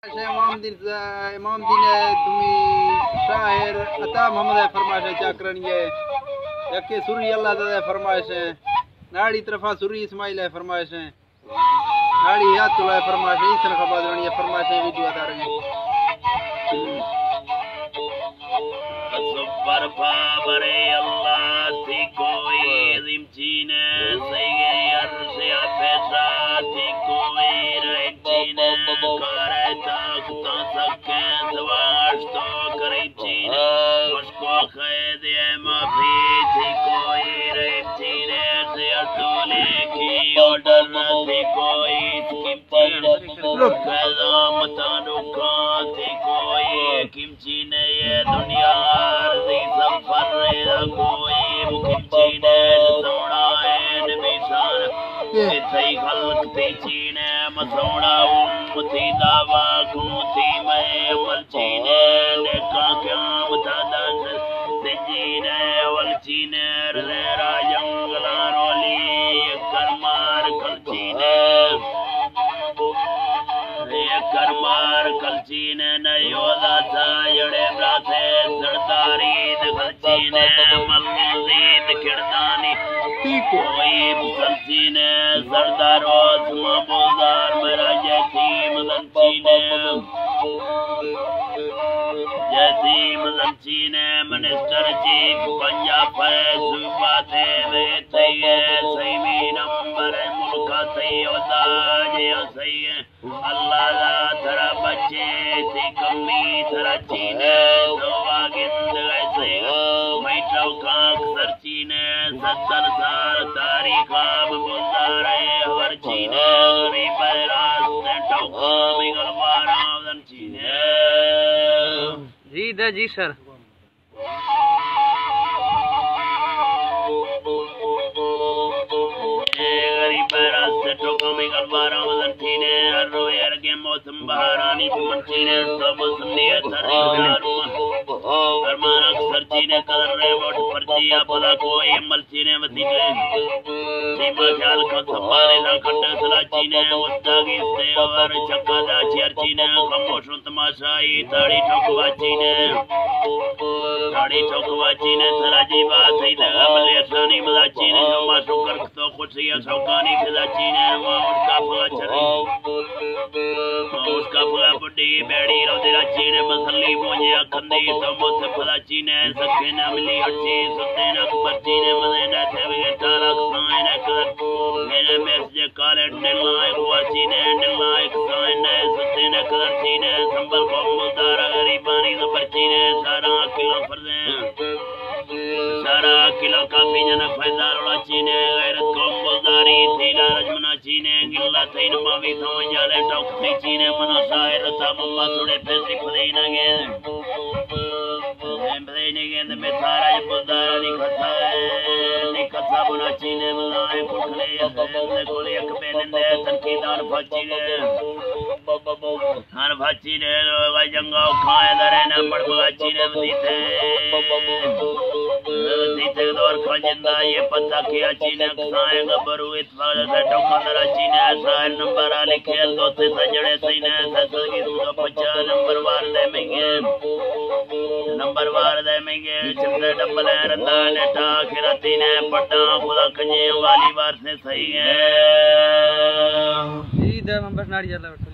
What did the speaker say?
इमाम दिन तुमी शायर अता मोहम्मद फरमाइश है चाकरनी है यके सुरी अल्लाह दा फरमाइश है नाड़ी तरफा सुरी इस्माइल है फरमाइश है नाड़ी यातुल है फरमाइश है इसन खबा देनी है फरमाइश है वीडियो अदा रहे सुपर बाबरे अल्लाह थी कोई जिमचीने सही अर्श या पैसा थी कोई रचीने करे ताकता सके सवाश तो करे चीने मुझको खैद है माफी थी कोई रचीने से अटोले की ऑर्डर थी कोई किमचीने कैदा मता दुखा थी कोई किमचीने ये दुनिया अर्जी सफर कोई किमचीने सोना है निशान इतनी खल्क थी चीने मसौड़ा उम्मती दावा कुनूती मैं अमल चीने नेका क्या मुतादास तेजीने अवल चीने रेरा जंगला रोली करमार कल चीने करमार कलचीने नयोदा था जड़े ब्राथे सरदारी कलचीने मलजीद किरदानी कोई कलचीने सरदारो सुमाबोजार मेरा यतीम लंचीने मिनिस्टर चीफ पंजाब सूबा थे वे सही सही नंबर मुल्का सही होता जो सही है अल्लाह थरा बच्चे थी कमी थरा चीने दवा गिंद ऐसे मैं चौका अक्सर चीने 70 साल तारीख अब बोलता रहे हर चीने गरीब रास्ते टौका मिगल बारावन चीने जी सर मौसम बहारानी चीने चीने कलर रे वोट पर्ची आपला कोई अमल चीने वतीले सीमा ख्याल का सफारे ना खट्टा सला चीने उस्तागी से और चक्का दा चेर चीने खामोश तमाशाई ताड़ी ठोकवा चीने सला जी बात है अमल असानी मजा चीने जो मासू कर तो खुशी सौकानी फिजा चीने वहां उसका फला चले उसका फला बुड्डी बैड़ी रोदेरा चीने मसली मोजे खंदी तो मोसे फला चीने सके ना मिली हट्टी सुते ना बच्चीने मजे ना थे वे तारा साइन कर मेरे मैसेज काले डिलाय हुआ चीने डिलाय साइन ने सुते ना कर चीने संभल को मुदारा गरीबानी तो बच्चीने सारा किलो काफी जना फैजाल उड़ा चीने गैरत को मुदारी थी लाजमना चीने गिल्ला थी नमावी थो जाले टोक थी चीने मना शायर था मम्मा थोड़े पैसे खुदे ना गए ने में थारा मुदारा निकथा बना चीने मलाए पुखले से कोले एक बेनंदे तनकीदार फचीने हर फचीने वा जंगाओ खाए दरे न बड़बगा चीने दीते दौर खजिंदा ये पता किया चीने खाएगा बरू इतफाल से टोकंदरा चीने सार नंबर आले खेल दोस्ते सजड़े सीने ससगी तो 50 नंबर वार दे मेंगे चंद्र डबल है रता नेटा खिरती ने पट्टा खुदा कजे वाली बार से सही है जी दे नंबर नाड़ी चला